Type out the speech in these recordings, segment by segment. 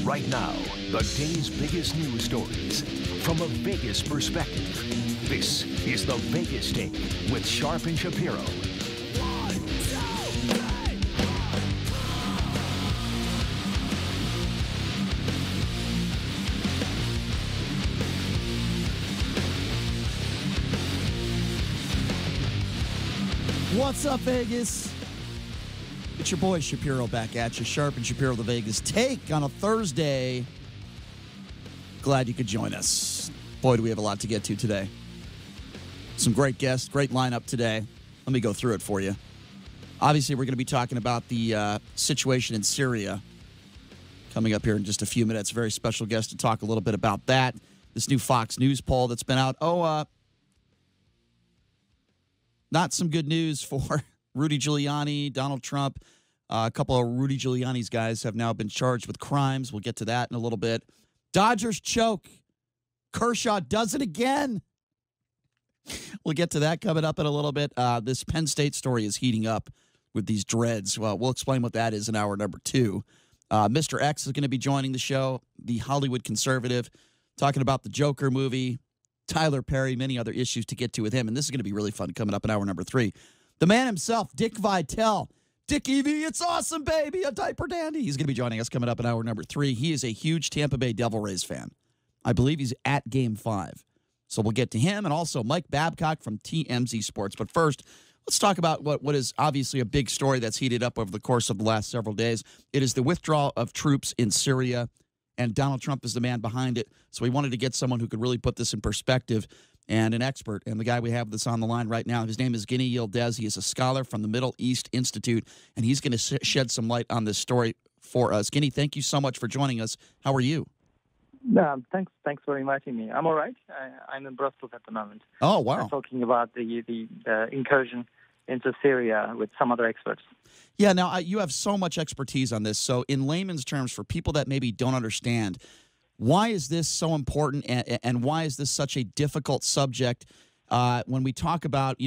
Right now, the day's biggest news stories from a Vegas perspective. This is the Vegas Take with Sharp and Shapiro. What's up, Vegas? It's your boy Shapiro back at you. Sharp and Shapiro, the Vegas Take on a Thursday. Glad you could join us. Boy, do we have a lot to get to today. Some great guests, great lineup today. Let me go through it for you. Obviously, we're going to be talking about the situation in Syria coming up here in just a few minutes. Very special guest to talk a little bit about that. This new Fox News poll that's been out. Not some good news for Rudy Giuliani, Donald Trump. A couple of Rudy Giuliani's guys have now been charged with crimes. We'll get to that in a little bit. Dodgers choke. Kershaw does it again. We'll get to that coming up in a little bit. This Penn State story is heating up with these dreads. Well, we'll explain what that is in hour number 2. Mr. X is going to be joining the show, the Hollywood conservative, talking about the Joker movie, Tyler Perry, many other issues to get to with him. And this is going to be really fun coming up in hour number 3. The man himself, Dick Vitale. Dick E.V., it's awesome, baby, a diaper dandy. He's going to be joining us coming up in hour number 3. He is a huge Tampa Bay Devil Rays fan. I believe he's at Game 5. So we'll get to him and also Mike Babcock from TMZ Sports. But first, let's talk about what is obviously a big story that's heated up over the course of the last several days. It is the withdrawal of troops in Syria, and Donald Trump is the man behind it. So we wanted to get someone who could really put this in perspective and an expert. And the guy we have that's on the line right now, his name is Guney Yildiz. He is a scholar from the Middle East Institute, and he's going to shed some light on this story for us. Guney, thank you so much for joining us. How are you? Thanks for inviting me. I'm all right. I'm in Brussels at the moment. Oh, wow. I'm talking about the incursion into Syria with some other experts. Yeah, now you have so much expertise on this. So in layman's terms, for people that maybe don't understand, why is this so important and why is this such a difficult subject when we talk about,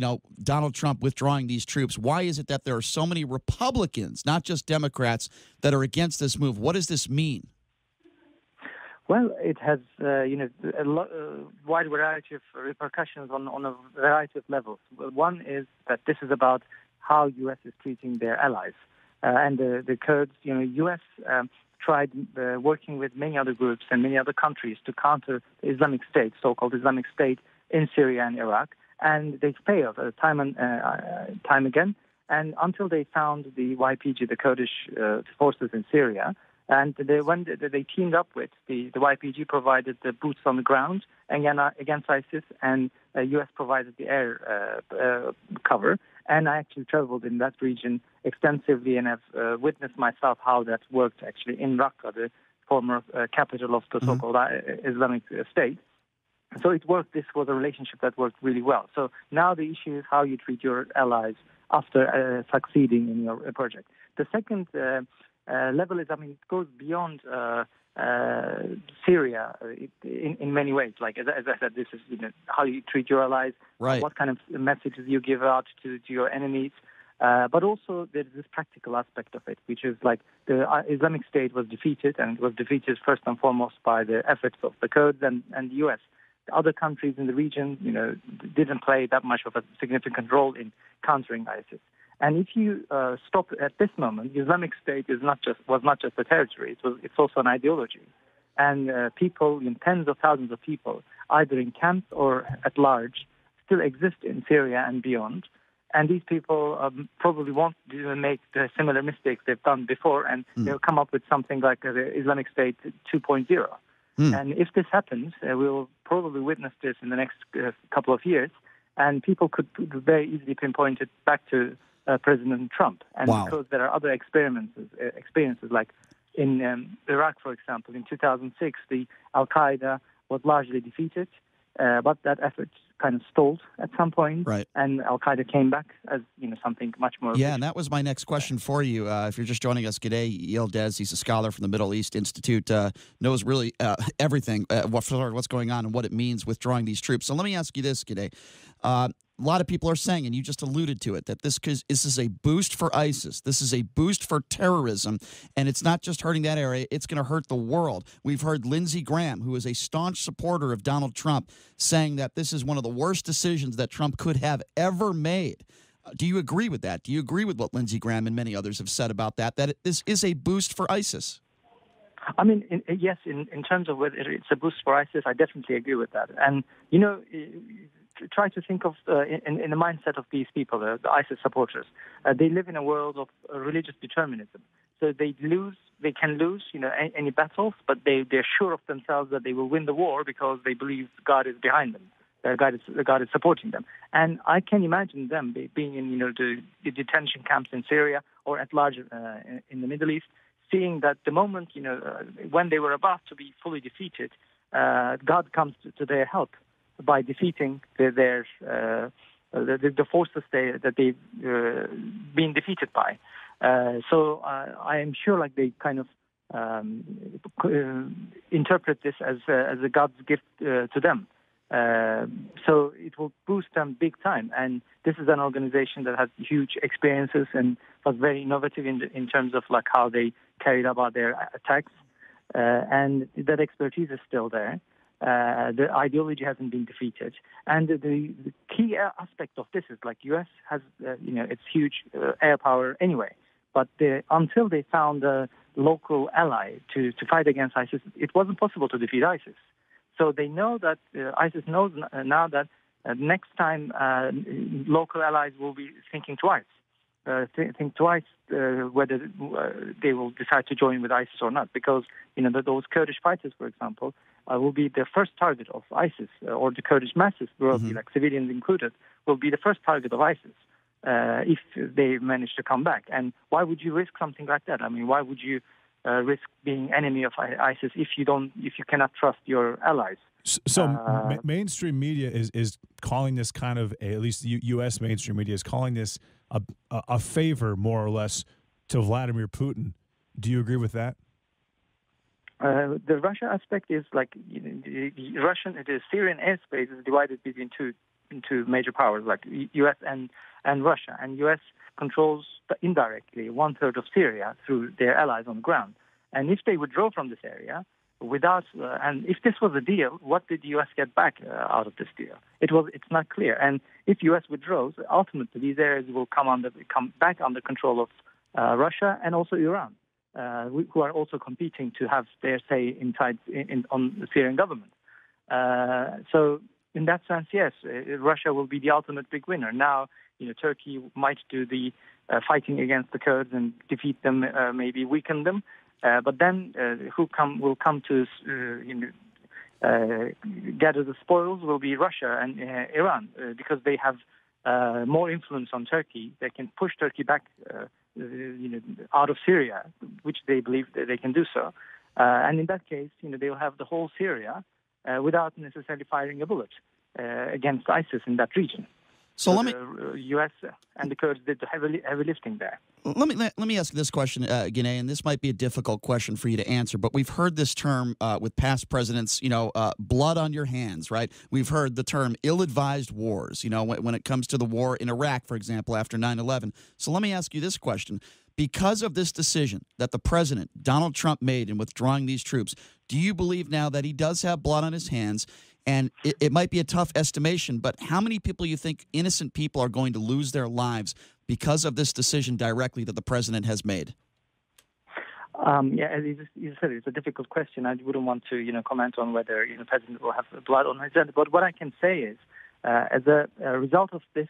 Donald Trump withdrawing these troops? Why is it that there are so many Republicans, not just Democrats, that are against this move? What does this mean? Well, it has, a wide variety of repercussions on a variety of levels. One is that this is about how U.S. is treating their allies. And the Kurds, U.S. tried working with many other groups and many other countries to counter the Islamic State, so-called Islamic State in Syria and Iraq. And they failed time again. And until they found the YPG, the Kurdish forces in Syria, and when they teamed up with the YPG, provided the boots on the ground against ISIS, and U.S. provided the air cover. And I actually traveled in that region extensively and have witnessed myself how that worked actually in Raqqa, the former capital of the so-called Islamic State. So it worked. This was a relationship that worked really well. So now the issue is how you treat your allies after succeeding in your project. The second level is, it goes beyond Syria in many ways. Like as I said, this is how you treat your allies, right. What kind of messages you give out to your enemies. But also there's this practical aspect of it, which is like the Islamic State was defeated, and it was defeated first and foremost by the efforts of the Kurds and the U.S. The other countries in the region, didn't play that much of a significant role in countering ISIS. And if you stop at this moment, the Islamic State was not just a territory; it's also an ideology. And people, tens of thousands of people, either in camps or at large, still exist in Syria and beyond. And these people probably won't make the similar mistakes they've done before, and they'll come up with something like the Islamic State 2.0. And if this happens, we'll probably witness this in the next couple of years, and people could very easily pinpoint it back to President Trump. And wow. Because there are other experiences like in Iraq, for example, in 2006, the Al-Qaeda was largely defeated, but that effort kind of stalled at some point, right. And Al-Qaeda came back as something much more. Yeah, and that was my next question for you. If you're just joining us, Guney Yildiz, he's a scholar from the Middle East Institute, knows really everything, what's going on and what it means withdrawing these troops. So let me ask you this, Guney. a lot of people are saying, and you just alluded to it, that this is a boost for ISIS. This is a boost for terrorism, and it's not just hurting that area. It's going to hurt the world. We've heard Lindsey Graham, who is a staunch supporter of Donald Trump, saying that this is one of the worst decisions that Trump could have ever made. Do you agree with that? Do you agree with what Lindsey Graham and many others have said about that this is a boost for ISIS? I mean, yes, in terms of whether it's a boost for ISIS, I definitely agree with that. And, try to think of in the mindset of these people, the ISIS supporters. They live in a world of religious determinism. So they can lose, any battles, but they're sure of themselves that they will win the war because they believe God is behind them. God is supporting them. And I can imagine them being in, the detention camps in Syria or at large in the Middle East, seeing that the moment, when they were about to be fully defeated, God comes to their help by defeating the forces that they've been defeated by. So I am sure, they kind of interpret this as a God's gift to them. So it will boost them big time. And this is an organization that has huge experiences and was very innovative in terms of how they carried about their attacks. And that expertise is still there. The ideology hasn't been defeated. And the key aspect of this is U.S. has, its huge air power anyway. But until they found a local ally to fight against ISIS, it wasn't possible to defeat ISIS. So they know that ISIS knows now that next time local allies will be thinking twice, think twice whether they will decide to join with ISIS or not, because those Kurdish fighters, for example, will be the first target of ISIS, or the Kurdish masses, broadly, civilians included, will be the first target of ISIS if they manage to come back. And why would you risk something like that? I mean, why would you risk being enemy of ISIS if you cannot trust your allies? So mainstream media is calling this kind of, at least the U.S. mainstream media is calling this a favor, more or less, to Vladimir Putin. Do you agree with that? The Russia aspect is the Syrian airspace is divided between two major powers, U.S. and Russia. And U.S. controls indirectly 1/3 of Syria through their allies on the ground. And if they withdraw from this area, and if this was a deal, what did the U.S. get back out of this deal? It's not clear. And if U.S. withdraws, ultimately these areas will come back under control of Russia and also Iran, who are also competing to have their say on the Syrian government. So in that sense, yes, Russia will be the ultimate big winner. Now, Turkey might do the fighting against the Kurds and defeat them, maybe weaken them. But then who will come to gather the spoils will be Russia and Iran, because they have more influence on Turkey. They can push Turkey back out of Syria, which they believe that they can do so. And in that case, they will have the whole Syria without necessarily firing a bullet against ISIS in that region. So the U.S. and the Kurds did the heavy lifting there. Let me ask this question, Guney, and this might be a difficult question for you to answer, but we've heard this term with past presidents, blood on your hands, right? We've heard the term ill-advised wars, when it comes to the war in Iraq, for example, after 9/11. So let me ask you this question. Because of this decision that the president, Donald Trump, made in withdrawing these troops, do you believe now that he does have blood on his hands? And it might be a tough estimation, but how many people you think innocent people are going to lose their lives because of this decision directly that the president has made? As you said, it's a difficult question. I wouldn't want to, comment on whether the president will have blood on his hands. But what I can say is, as a result of this,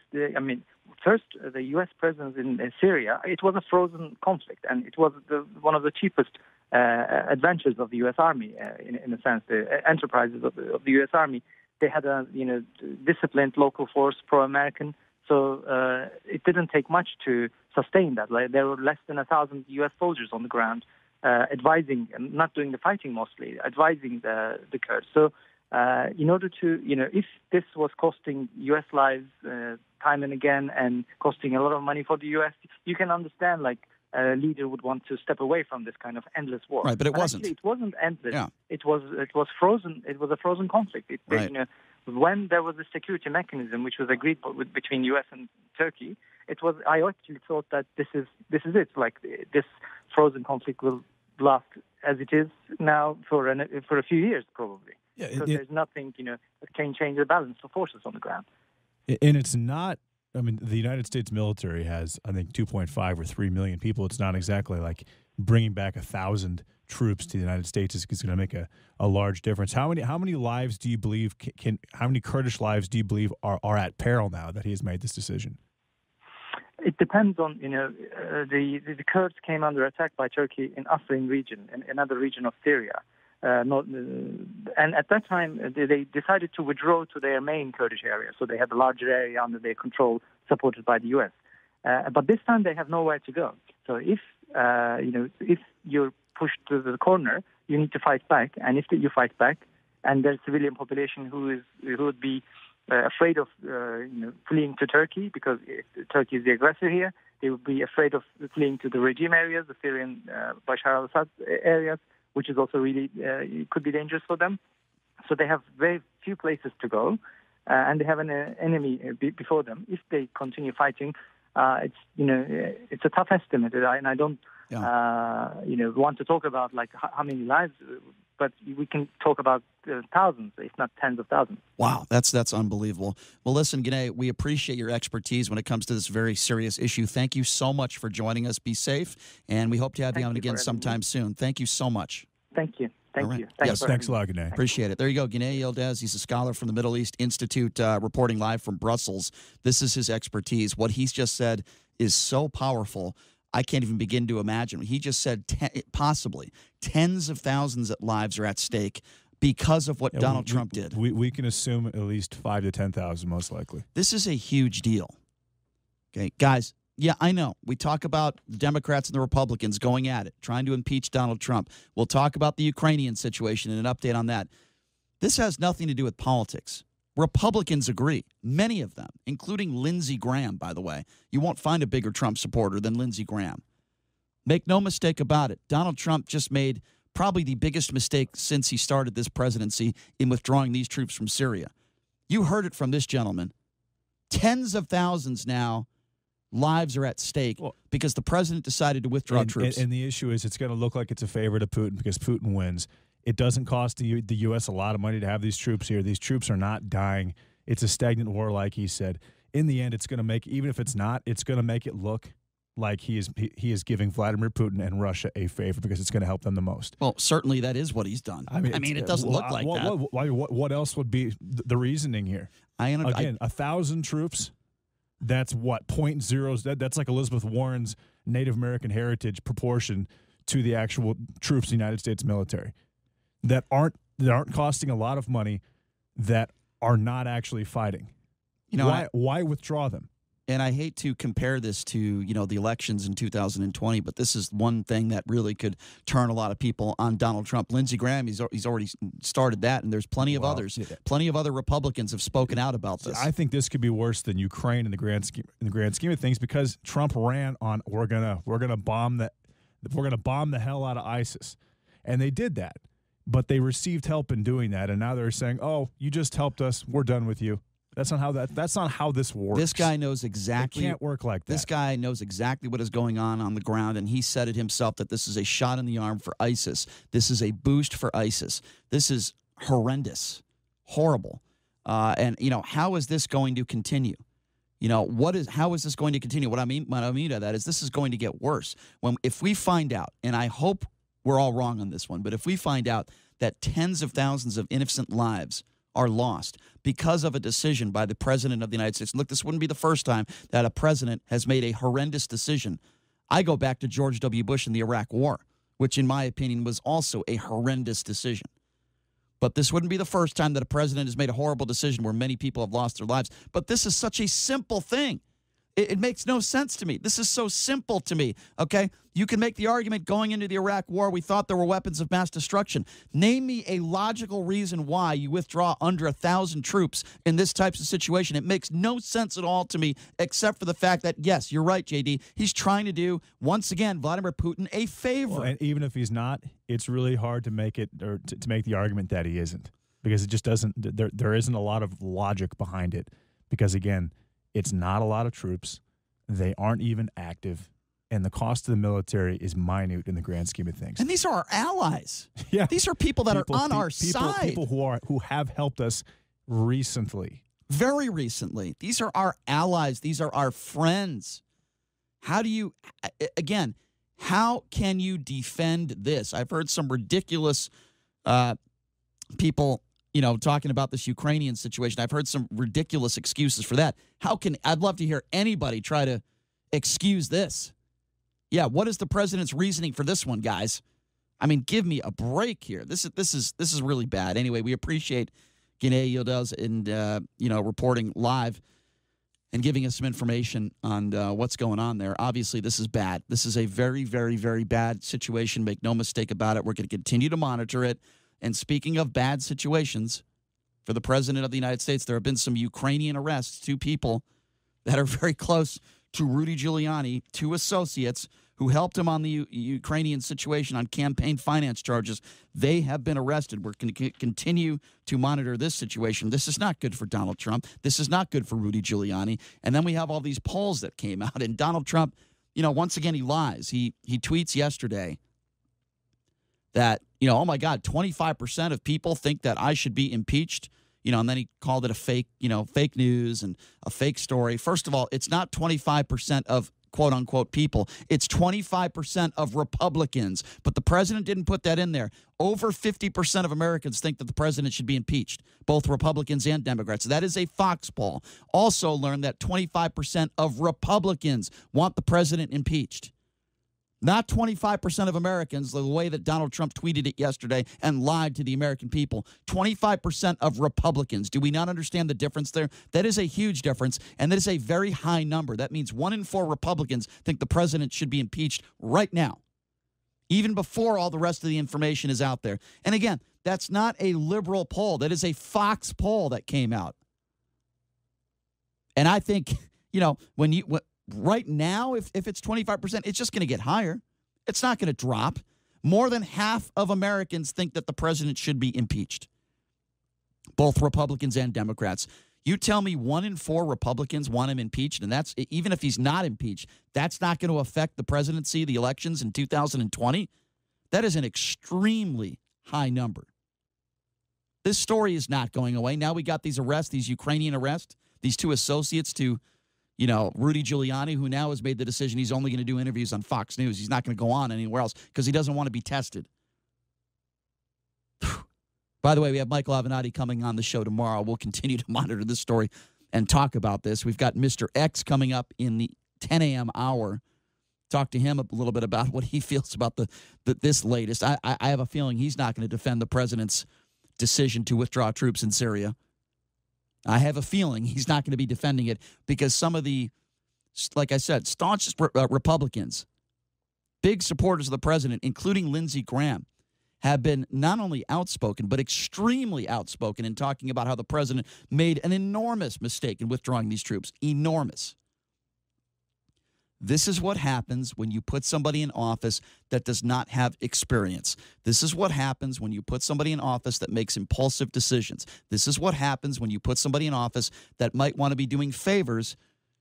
first, the U.S. presence in Syria, it was a frozen conflict, and it was one of the cheapest adventures of the U.S. Army, in a sense. The enterprises of the U.S. Army, they had a disciplined local force, pro-American, so it didn't take much to sustain that. There were less than 1,000 U.S. soldiers on the ground advising, and not doing the fighting mostly, advising the Kurds. So in order to, if this was costing U.S. lives time and again and costing a lot of money for the U.S., you can understand, a leader would want to step away from this kind of endless war. Right, but it wasn't. Actually, it wasn't endless. Yeah. It was frozen. It was a frozen conflict. Right. when there was a security mechanism which was agreed between U.S. and Turkey, I actually thought that this is it. Like this frozen conflict will last as it is now for a few years probably. Yeah, because there's nothing that can change the balance of forces on the ground. And it's not. I mean, the United States military has, I think, 2.5 or 3 million people. It's not exactly like bringing back 1,000 troops to the United States is going to make a large difference. How many lives do you believe how many Kurdish lives do you believe are at peril now that he has made this decision? It depends on the Kurds came under attack by Turkey in Afrin region, in another region of Syria. And at that time, they decided to withdraw to their main Kurdish area, so they have a larger area under their control, supported by the U.S. But this time, they have nowhere to go. So if you're pushed to the corner, you need to fight back. And if you fight back, and there's civilian population who would be afraid of fleeing to Turkey because Turkey is the aggressor here, they would be afraid of fleeing to the regime areas, the Syrian Bashar al-Assad areas, which is also really could be dangerous for them. So they have very few places to go, and they have an enemy before them. If they continue fighting, it's a tough estimate, and I don't want to talk about like how many lives, but we can talk about thousands, if not tens of thousands. Wow, that's unbelievable. Well, listen, Guney, we appreciate your expertise when it comes to this very serious issue. Thank you so much for joining us. Be safe, and we hope to have you on again sometime soon. Thank you so much. Thank you. Thank you. Thanks a lot, Guney. Appreciate it. There you go, Guney Yildiz. He's a scholar from the Middle East Institute, reporting live from Brussels. This is his expertise. What he's just said is so powerful, I can't even begin to imagine. He just said possibly tens of thousands of lives are at stake because of what Donald Trump did. We can assume at least 5,000 to 10,000, most likely. This is a huge deal. Okay, guys, yeah, I know. We talk about the Democrats and the Republicans going at it, trying to impeach Donald Trump. We'll talk about the Ukrainian situation and an update on that. This has nothing to do with politics. Republicans agree, many of them, including Lindsey Graham, by the way. You won't find a bigger Trump supporter than Lindsey Graham. Make no mistake about it. Donald Trump just made probably the biggest mistake since he started this presidency in withdrawing these troops from Syria. You heard it from this gentleman. Tens of thousands now, lives are at stake because the president decided to withdraw troops. And the issue is it's going to look like it's a favor to Putin because Putin wins. It doesn't cost the U.S. a lot of money to have these troops here. These troops are not dying. It's a stagnant war, like he said. In the end, it's going to make, even if it's not, it's going to make it look like he is giving Vladimir Putin and Russia a favor because it's going to help them the most. Well, certainly that is what he's done. I mean it doesn't look like that. What else would be the reasoning here? Again, 1,000 troops. That's what 0.0. That's like Elizabeth Warren's Native American heritage proportion to the actual troops in the United States military that aren't costing a lot of money, that are not actually fighting. Why withdraw them? And I hate to compare this to, the elections in 2020, but this is one thing that really could turn a lot of people on Donald Trump. Lindsey Graham, he's already started that, and there's plenty of others. Yeah. Plenty of other Republicans have spoken out about this. I think this could be worse than Ukraine in the grand scheme of things, because Trump ran on we're gonna bomb the hell out of ISIS, and they did that, but they received help in doing that, and now they're saying, "Oh, you just helped us. We're done with you." That's not how this works. This guy knows exactly. It can't work like that. This guy knows exactly what is going on the ground, and he said it himself that this is a shot in the arm for ISIS. This is a boost for ISIS. This is horrendous, horrible. And how is this going to continue? How is this going to continue? What I mean by that is this is going to get worse. If we find out, and I hope we're all wrong on this one, but if we find out that tens of thousands of innocent lives are lost because of a decision by the president of the United States. Look, this wouldn't be the first time that a president has made a horrendous decision. I go back to George W. Bush in the Iraq War, which in my opinion was also a horrendous decision. But this wouldn't be the first time that a president has made a horrible decision where many people have lost their lives. But this is such a simple thing. It makes no sense to me. This is so simple to me, okay? You can make the argument going into the Iraq War, we thought there were weapons of mass destruction. Name me a logical reason why you withdraw under 1,000 troops in this type of situation. It makes no sense at all to me, except for the fact that, yes, you're right, JD, he's trying to do, once again, Vladimir Putin a favor. Well, and even if he's not, it's really hard to make it, or to make the argument that he isn't. because it just doesn't. There isn't a lot of logic behind it. Because again, it's not a lot of troops. They aren't even active. And the cost of the military is minute in the grand scheme of things. And these are our allies. Yeah. These are people that are on our side. People who have helped us recently. Very recently. These are our allies. These are our friends. How do you, again, how can you defend this? I've heard some ridiculous people, talking about this Ukrainian situation. I've heard some ridiculous excuses for that. I'd love to hear anybody try to excuse this. Yeah, what is the president's reasoning for this one, guys? I mean, give me a break here. This is really bad. Anyway, we appreciate Guney Yildiz and reporting live and giving us some information on what's going on there. Obviously, this is bad. This is a very, very, very bad situation. Make no mistake about it. We're going to continue to monitor it. And speaking of bad situations, for the president of the United States, there have been some Ukrainian arrests, 2 people that are very close to Rudy Giuliani, 2 associates who helped him on the Ukrainian situation on campaign finance charges. They have been arrested. We're going to continue to monitor this situation. This is not good for Donald Trump. This is not good for Rudy Giuliani. And then we have all these polls that came out. And Donald Trump, once again, he lies. He tweets yesterday that, oh, my God, 25% of people think that I should be impeached. And then he called it a fake news and a fake story. First of all, it's not 25% of quote unquote people. It's 25% of Republicans. But the president didn't put that in there. Over 50% of Americans think that the president should be impeached, both Republicans and Democrats. That is a Fox poll. Also learned that 25% of Republicans want the president impeached. Not 25% of Americans, the way that Donald Trump tweeted it yesterday and lied to the American people. 25% of Republicans. Do we not understand the difference there? That is a huge difference, and that is a very high number. That means 1 in 4 Republicans think the president should be impeached right now, even before all the rest of the information is out there. And again, that's not a liberal poll. That is a Fox poll that came out. And I think, right now, if it's 25%, it's just going to get higher. It's not going to drop. More than half of Americans think that the president should be impeached, both Republicans and Democrats. You tell me 1 in 4 Republicans want him impeached, and that's even if he's not impeached, that's not going to affect the presidency, the elections in 2020. That is an extremely high number. This story is not going away. Now we got these arrests, these Ukrainian arrests, these 2 associates to Rudy Giuliani, who now has made the decision he's only going to do interviews on Fox News. He's not going to go on anywhere else because he doesn't want to be tested. By the way, we have Michael Avenatti coming on the show tomorrow. We'll continue to monitor this story and talk about this. We've got Mr. X coming up in the 10 a.m. hour. Talk to him a little bit about what he feels about this latest. I have a feeling he's not going to defend the president's decision to withdraw troops in Syria. I have a feeling he's not going to be defending it because some of the, like I said, staunchest Republicans, big supporters of the president, including Lindsey Graham, have been not only outspoken, but extremely outspoken in talking about how the president made an enormous mistake in withdrawing these troops. Enormous. This is what happens when you put somebody in office that does not have experience. This is what happens when you put somebody in office that makes impulsive decisions. This is what happens when you put somebody in office that might want to be doing favors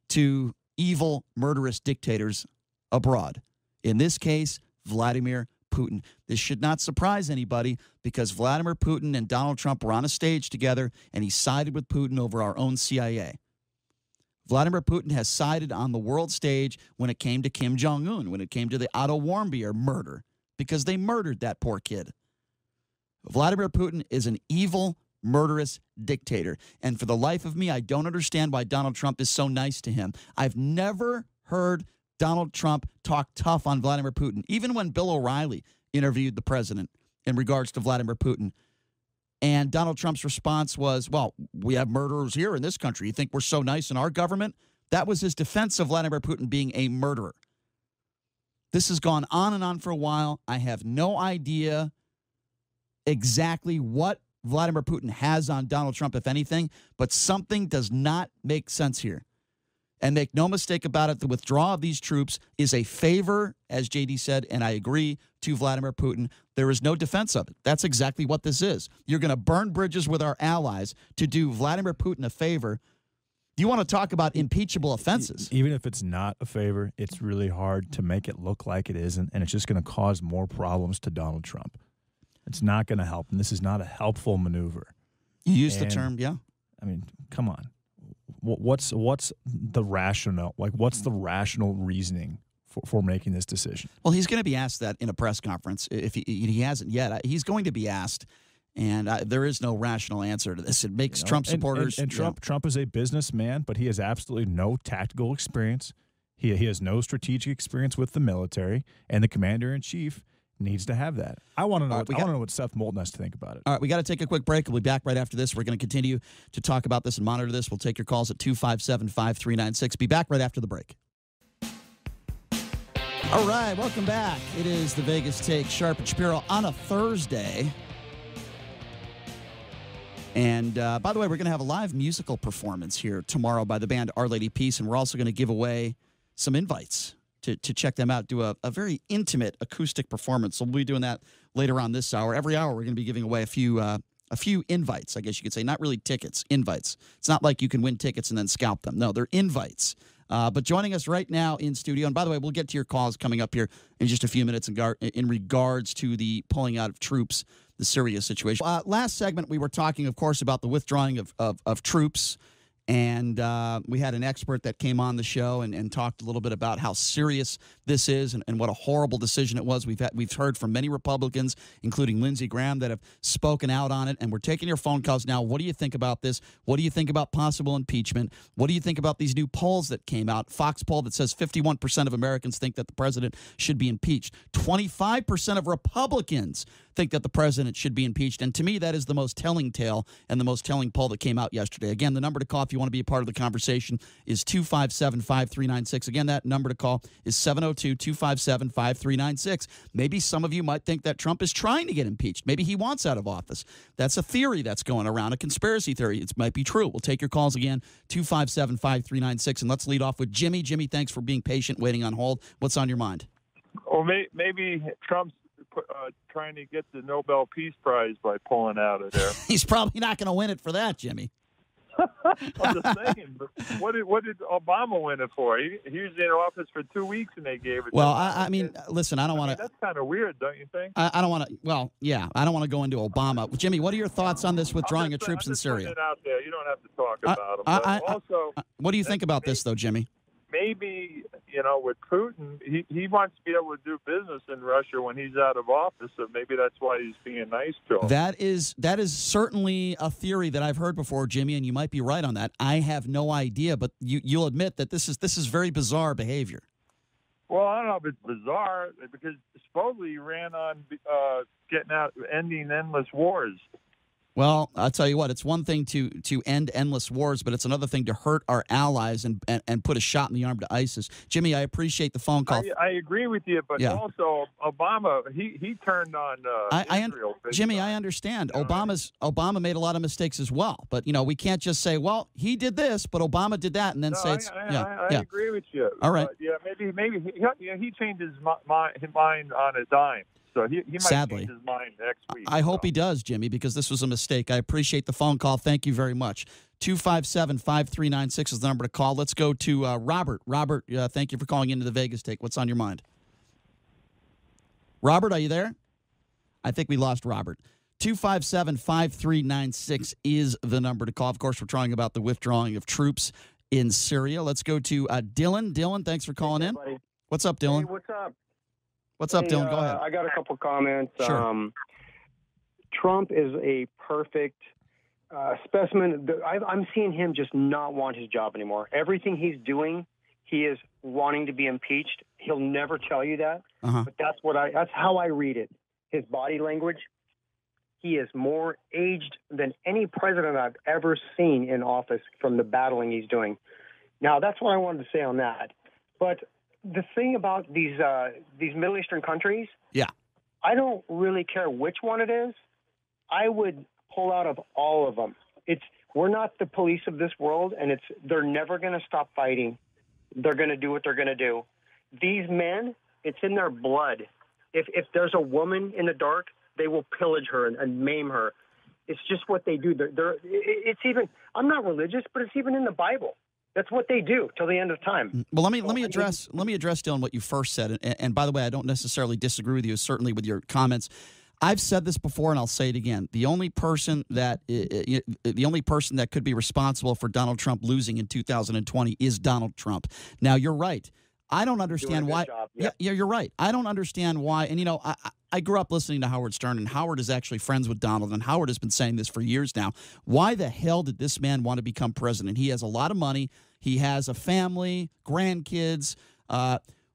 to evil, murderous dictators abroad. In this case, Vladimir Putin. This should not surprise anybody because Vladimir Putin and Donald Trump were on a stage together, and he sided with Putin over our own CIA. Vladimir Putin has sided on the world stage when it came to Kim Jong-un, when it came to the Otto Warmbier murder, because they murdered that poor kid. Vladimir Putin is an evil, murderous dictator. And for the life of me, I don't understand why Donald Trump is so nice to him. I've never heard Donald Trump talk tough on Vladimir Putin, even when Bill O'Reilly interviewed the president in regards to Vladimir Putin. And Donald Trump's response was, well, we have murderers here in this country. You think we're so nice in our government? That was his defense of Vladimir Putin being a murderer. This has gone on and on for a while. I have no idea exactly what Vladimir Putin has on Donald Trump, if anything, but something does not make sense here. And make no mistake about it, the withdrawal of these troops is a favor, as JD said, and I agree, to Vladimir Putin. There is no defense of it. That's exactly what this is. You're going to burn bridges with our allies to do Vladimir Putin a favor. You want to talk about impeachable offenses. Even if it's not a favor, it's really hard to make it look like it isn't, and it's just going to cause more problems to Donald Trump. It's not going to help, and this is not a helpful maneuver. You use the term, yeah. I mean, come on. What's the rationale? Like, what's the rational reasoning for making this decision? Well, he's going to be asked that in a press conference. If he hasn't yet, he's going to be asked, and there is no rational answer to this. It makes Trump supporters. And Trump is a businessman, but he has absolutely no tactical experience. He has no strategic experience with the military, and the commander-in-chief needs to have that. I want to know. I want to know what Seth Moulton has to think about it. All right, we got to take a quick break. We'll be back right after this. We're going to continue to talk about this and monitor this. We'll take your calls at 257-5396. Be back right after the break. All right, welcome back. It is the Vegas Take, Sharp and Shapiro on a Thursday. And by the way, we're going to have a live musical performance here tomorrow by the band Our Lady Peace, and we're also going to give away some invites to check them out, do a very intimate acoustic performance. So we'll be doing that later on this hour. Every hour we're going to be giving away a few invites, I guess you could say. Not really tickets, invites. It's not like you can win tickets and then scalp them. No, they're invites. But joining us right now in studio, and by the way, we'll get to your calls coming up here in just a few minutes in regards to the pulling out of troops, the Syria situation. Last segment, we were talking, of course, about the withdrawing of troops. And we had an expert that came on the show and talked a little bit about how serious this is and what a horrible decision it was. We've heard from many Republicans, including Lindsey Graham, that have spoken out on it. And we're taking your phone calls now. What do you think about this? What do you think about possible impeachment? What do you think about these new polls that came out? Fox poll that says 51% of Americans think that the president should be impeached. 25% of Republicans think that the president should be impeached. And to me, that is the most telling tale and the most telling poll that came out yesterday. Again, the number to call if you want to be a part of the conversation is 257-5396. Again, that number to call is 702-257-5396. Maybe some of you might think that Trump is trying to get impeached. Maybe he wants out of office. That's a theory that's going around, a conspiracy theory. It might be true. We'll take your calls again, 257-5396. And let's lead off with Jimmy. Jimmy, thanks for being patient, waiting on hold. What's on your mind? Or maybe Trump's trying to get the Nobel Peace Prize by pulling out of there. He's probably not going to win it for that, Jimmy. I'm just saying. But what did Obama win it for? He was in office for 2 weeks and they gave it. Well, I mean, listen, I don't want to. That's kind of weird, don't you think? I don't want to. Well, yeah, I don't want to go into Obama. Jimmy, what are your thoughts on this withdrawing of troops in Syria? It out there. You don't have to talk about them. Also, what do you think about this, though, Jimmy? Maybe, with Putin, he wants to be able to do business in Russia when he's out of office, so maybe that's why he's being nice to him. That is certainly a theory that I've heard before, Jimmy, and you might be right on that. I have no idea, but you'll admit that this is very bizarre behavior. Well, I don't know if it's bizarre, because supposedly he ran on ending endless wars. Well, I'll tell you what, it's one thing to end endless wars, but it's another thing to hurt our allies and put a shot in the arm to ISIS. Jimmy, I appreciate the phone call. I agree with you, but also Obama, he turned on Israel. Jimmy, I understand. Obama made a lot of mistakes as well, but we can't just say, well, he did this, but Obama did that, and then say it's I agree with you. All right. Maybe he changed his mind on a dime. So he might Sadly. change his mind next week. I hope he does, Jimmy, because this was a mistake. I appreciate the phone call. Thank you very much. 257-5396 is the number to call. Let's go to Robert. Robert, thank you for calling into the Vegas Take. What's on your mind? Robert, are you there? I think we lost Robert. 257-5396 is the number to call. Of course, we're talking about the withdrawing of troops in Syria. Let's go to Dylan. Dylan, thanks for calling in. Buddy. What's up, Dylan? Hey, what's up? What's up, Dylan? Go ahead. I got a couple comments. Sure. Trump is a perfect specimen. I'm seeing him just not want his job anymore. Everything he's doing, he is wanting to be impeached. He'll never tell you that, but that's how I read it. His body language. He is more aged than any president I've ever seen in office from the battling he's doing. Now, that's what I wanted to say on that. But the thing about these Middle Eastern countries, I don't really care which one it is. I would pull out of all of them. We're not the police of this world, and they're never going to stop fighting. they're going to do what they're going to do. These men, it's in their blood. If there's a woman in the dark, they will pillage her and maim her. It's just what they do. It's even. I'm not religious, but it's even in the Bible. That's what they do till the end of time. Well, let me address, Dylan, what you first said. And by the way, I don't necessarily disagree with you, certainly with your comments. I've said this before, and I'll say it again. The only person that could be responsible for Donald Trump losing in 2020 is Donald Trump. Now, you're right. I don't understand why. Yeah, you're right. I don't understand why. And, I grew up listening to Howard Stern, and Howard is actually friends with Donald, and Howard has been saying this for years now. Why the hell did this man want to become president? He has a lot of money. He has a family, grandkids.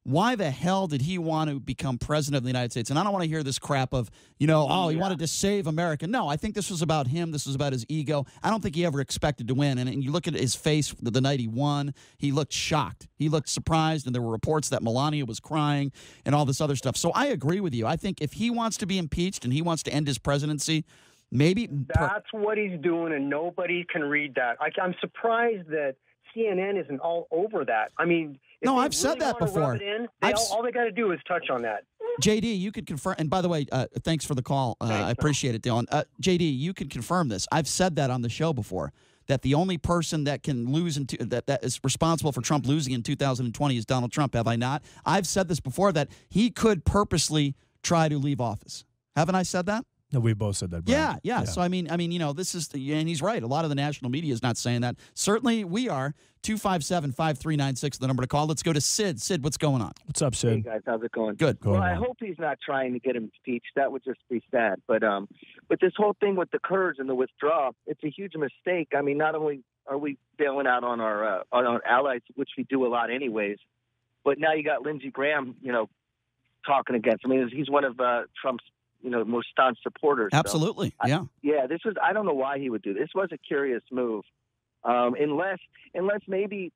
Why the hell did he want to become president of the United States? And I don't want to hear this crap of, he wanted to save America. No, I think this was about him. This was about his ego. I don't think he ever expected to win. And you look at his face the night he won, he looked shocked. He looked surprised, and there were reports that Melania was crying and all this other stuff. So I agree with you. I think if he wants to be impeached and he wants to end his presidency, maybe that's what he's doing, and nobody can read that. I'm surprised that CNN isn't all over that. I mean, no, I've said that before. All they got to do is touch on that. JD, you could confirm. And by the way, thanks for the call. I appreciate it, Dylan. JD, you can confirm this. I've said that on the show before, that the only person that can lose that is responsible for Trump losing in 2020 is Donald Trump. Have I not? I've said this before, that he could purposely try to leave office. Haven't I said that? No, we both said that, Brian. Yeah. So, I mean, this is, and he's right. A lot of the national media is not saying that. Certainly we are. 257-5396, the number to call. Let's go to Sid. Sid, what's going on? What's up, Sid? Hey, guys. How's it going? Good. Well, I hope he's not trying to get him impeached. That would just be sad. But this whole thing with the Kurds and the withdrawal, it's a huge mistake. I mean, not only are we bailing out on our allies, which we do a lot anyways, but now you got Lindsey Graham, talking against. I mean, he's one of Trump's most staunch supporters. Absolutely. So this was, I don't know why he would do this. This was a curious move. Unless maybe,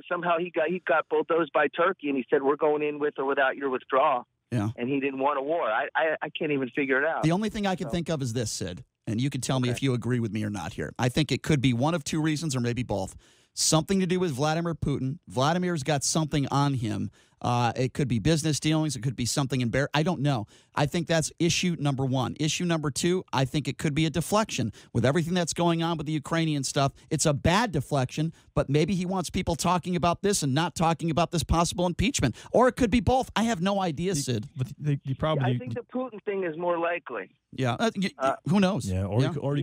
somehow he got bulldozed by Turkey and he said, we're going in with or without your withdrawal. Yeah. And he didn't want a war. I can't even figure it out. The only thing I can think of is this, Sid, and you can tell me if you agree with me or not here. I think it could be one of two reasons or maybe both. Something to do with Vladimir Putin. Vladimir's got something on him. It could be business dealings. It could be something embarrassing. I don't know. I think that's issue number one. Issue number two, I think it could be a deflection. With everything that's going on with the Ukrainian stuff, it's a bad deflection, but maybe he wants people talking about this and not talking about this possible impeachment. Or it could be both. I have no idea, Sid. I think the Putin thing is more likely. Yeah. Who knows? Yeah, or he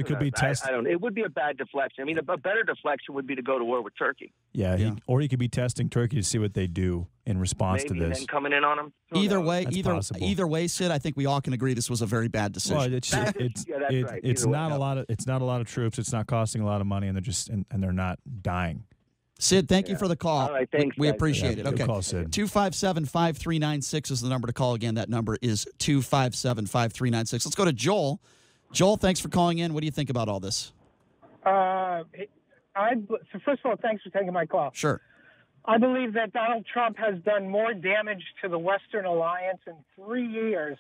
could be testing. I don't know. It would be a bad deflection. I mean, a better deflection would be to go to war with Turkey. Yeah. Or he could be testing Turkey to see what they do in response to this. And then coming in on them. Either way, Sid, I think we all can agree this was a very bad decision. Well, it's not a lot of troops. It's not costing a lot of money, and they're not dying. Sid, thank you for the call. All right, thanks. We appreciate it. Okay. Good call, Sid. 257-5396 is the number to call. Again, that number is 257-5396. Let's go to Joel. Joel, thanks for calling in. What do you think about all this? So first of all, thanks for taking my call. Sure. I believe that Donald Trump has done more damage to the Western Alliance in 3 years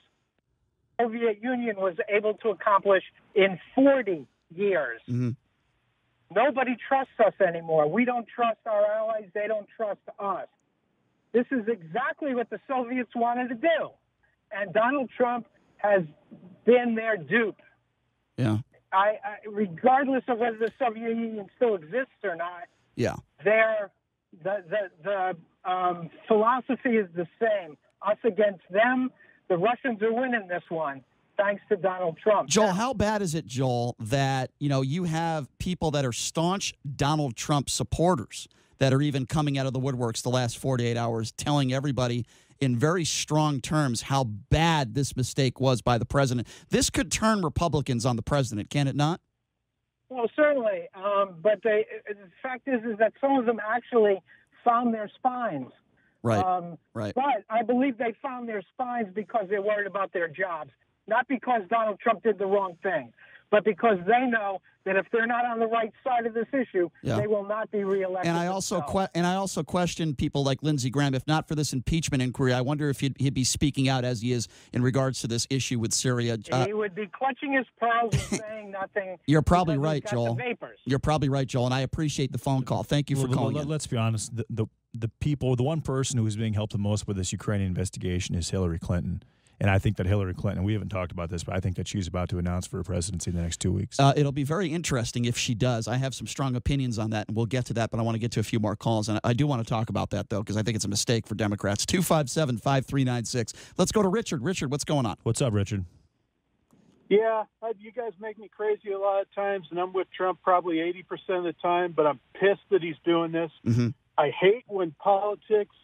the Soviet Union was able to accomplish in 40 years. Mm-hmm. Nobody trusts us anymore. We don't trust our allies. They don't trust us. This is exactly what the Soviets wanted to do. And Donald Trump has been their dupe. Yeah. Regardless of whether the Soviet Union still exists or not, the philosophy is the same. Us against them. The Russians are winning this one, thanks to Donald Trump. Joel, how bad is it, Joel, that you have people that are staunch Donald Trump supporters that are even coming out of the woodworks the last 48 hours telling everybody in very strong terms how bad this mistake was by the president? This could turn Republicans on the president, can it not? Well, certainly. But the fact is that some of them actually found their spines. Right. Right. But I believe they found their spines because they're worried about their jobs, not because Donald Trump did the wrong thing. but because they know that if they're not on the right side of this issue, Yeah. they will not be reelected. And I also question people like Lindsey Graham. If not for this impeachment inquiry, I wonder if he'd be speaking out as he is in regards to this issue with Syria. He would be clutching his pearls and saying nothing. You're probably because right, he's got Joel. the vapors. You're probably right, Joel, and I appreciate the phone call. Thank you for calling in. Let's be honest. The people, the one person who is being helped the most with this Ukrainian investigation is Hillary Clinton. And I think that Hillary Clinton, we haven't talked about this, but I think that she's about to announce for her presidency in the next 2 weeks. It'll be very interesting if she does. I have some strong opinions on that, and we'll get to that, but I want to get to a few more calls. And I do want to talk about that, though, because I think it's a mistake for Democrats. 257-5396. Let's go to Richard. Richard, what's going on? What's up, Richard? Yeah, you guys make me crazy a lot of times, and I'm with Trump probably 80% of the time, but I'm pissed that he's doing this. Mm-hmm. I hate when politics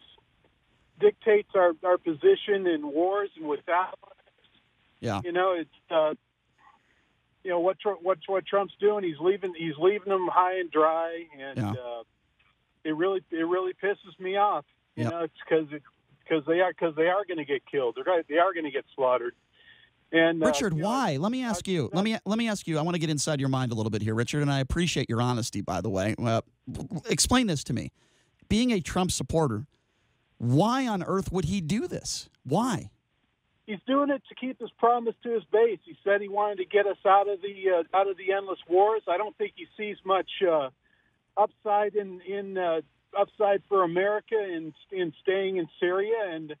dictates our position in wars and with allies. Yeah. You know, it's what Trump's doing. He's leaving them high and dry, and it really pisses me off. You know, it's because they are going to get killed. They are going to get slaughtered. And Richard, why? Let me ask you. Let me ask you. I want to get inside your mind a little bit here, Richard, and I appreciate your honesty, by the way. Explain this to me. Being a Trump supporter, why on earth would he do this? Why? He's doing it to keep his promise to his base. He said he wanted to get us out of the endless wars. I don't think he sees much upside upside for America in staying in Syria. And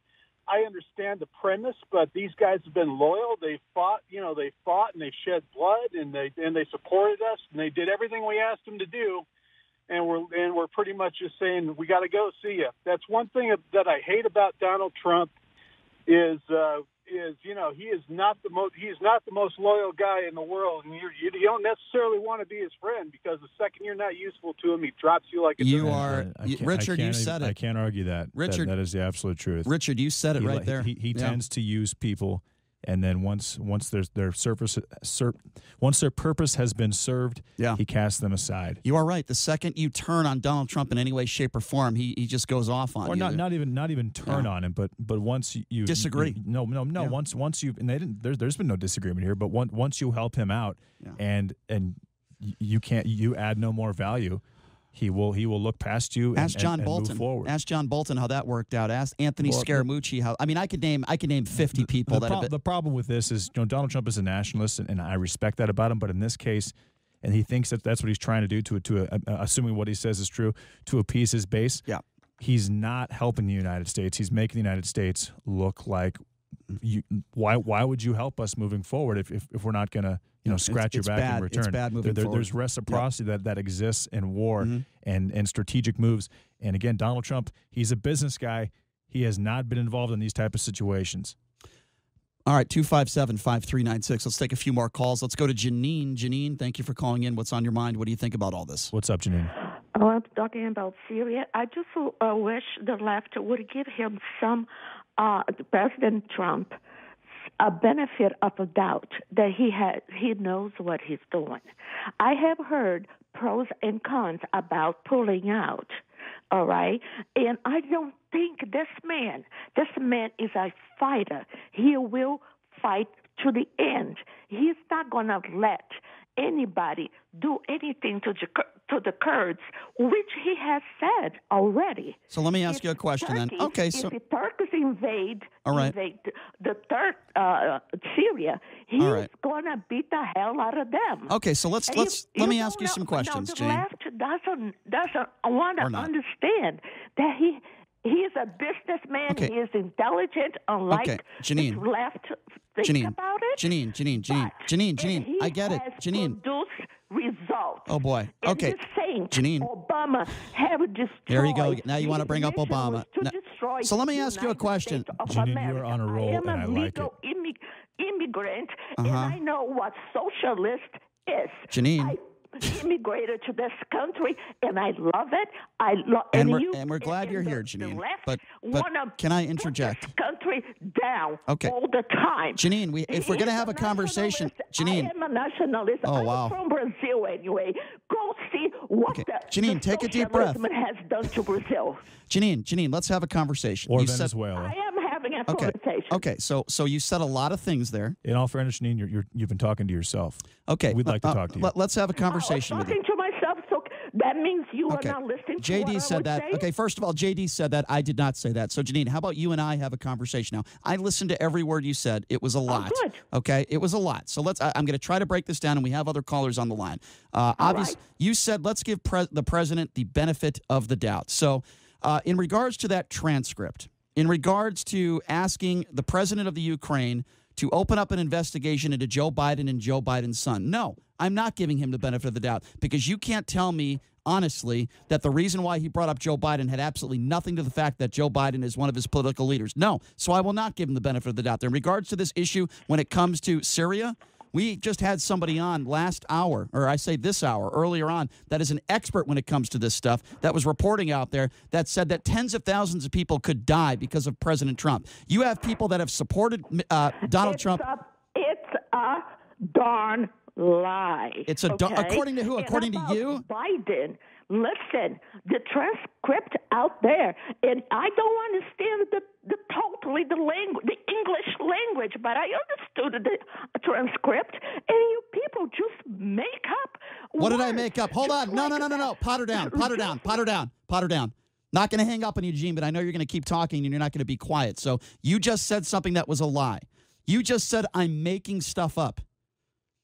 I understand the premise, but these guys have been loyal. They fought and they shed blood, and they supported us, and they did everything we asked them to do. And we're pretty much just saying we got to go. See ya. That's one thing that I hate about Donald Trump is he is not the most loyal guy in the world, and you don't necessarily want to be his friend, because the second you're not useful to him, he drops you like a Richard. You said it. I can't argue that. Richard, that is the absolute truth. Richard, you said it right there. He tends to use people. And then once their purpose has been served, he casts them aside. You are right. The second you turn on Donald Trump in any way, shape, or form, he just goes off on you. Or not even turn on him, but once you disagree. No. Yeah. Once you, and they didn't. There's been no disagreement here. But once you help him out, and you add no more value. He will look past you and move forward. Ask John Bolton how that worked out. Ask Anthony Scaramucci how. I mean, I could name 50 people. The problem with this is, Donald Trump is a nationalist, and I respect that about him. But in this case, and he thinks that's what he's trying to do to assuming what he says is true, to appease his base. Yeah, he's not helping the United States. He's making the United States look like. Why would you help us moving forward if we're not going to scratch your back in return? It's bad moving forward. There's reciprocity that exists in war and strategic moves. And again, Donald Trump, he's a business guy. He has not been involved in these type of situations. All right, 257-5396. Let's take a few more calls. Let's go to Janine. Janine, thank you for calling in. What's on your mind? What do you think about all this? What's up, Janine? Oh, I'm talking about Syria. I just wish the left would give him President Trump, a benefit of a doubt that he knows what he's doing. I have heard pros and cons about pulling out, all right? And I don't think this man is a fighter. He will fight to the end. He's not going to let anybody do anything to the Kurds, which he has said already. So let me ask you a question then. Okay, so if the Turks invade the Syria, he's going to beat the hell out of them. Okay, so let me ask you some questions, Jane. The left doesn't want to understand that he is a businessman. Okay. He is intelligent, unlike Janine. the left. Think about it. Janine, I get it. Janine. Produce results. Oh, boy. Okay. Janine. Obama have destroyed. There you go. Now you want to bring up Obama. So let me ask you a question. Janine, you're on a roll, and I like it. I am a legal immigrant, and I know what socialist is. Janine. I immigrated to this country, and I love it. And we're glad you're here, Janine. But can I interject? This country down all the time. Janine, if we're going to have a conversation, Janine. I am a nationalist. I'm from Brazil anyway. Go see what Janine, take a deep breath. Has done to Brazil. Janine, let's have a conversation. Or Venezuela. I am having a deportation. Okay. So you said a lot of things there. In all fairness, Janine, you've been talking to yourself. Okay. We'd like to talk to you. Let's have a conversation with you. Talking to myself, so that means you are not listening to what JD I said was that. saying? Okay, first of all, JD said that. I did not say that. So, Janine, how about you and I have a conversation now? I listened to every word you said. It was a lot. Good. Okay, it was a lot. So I'm going to try to break this down, and we have other callers on the line. Obviously, you said let's give the president the benefit of the doubt. So, in regards to that transcript, in regards to asking the president of the Ukraine to open up an investigation into Joe Biden and Joe Biden's son, no, I'm not giving him the benefit of the doubt, because you can't tell me honestly that the reason why he brought up Joe Biden had absolutely nothing to the fact that Joe Biden is one of his political leaders. No, so I will not give him the benefit of the doubt. In regards to this issue, when it comes to Syria, we just had somebody on last hour, or I say this hour, earlier on, that is an expert when it comes to this stuff, that was reporting out there that said that tens of thousands of people could die because of President Trump. You have people that have supported Donald Trump. It's a darn lie. It's a according to who? According to you? Biden. Listen, the transcript out there, and I don't understand the language, the English language, but I understood the transcript, and you people just make up. What did I words. make up? Hold on. No. Pot her down. Not going to hang up on you, Gene, but I know you're going to keep talking and you're not going to be quiet. So you just said something that was a lie. You just said I'm making stuff up.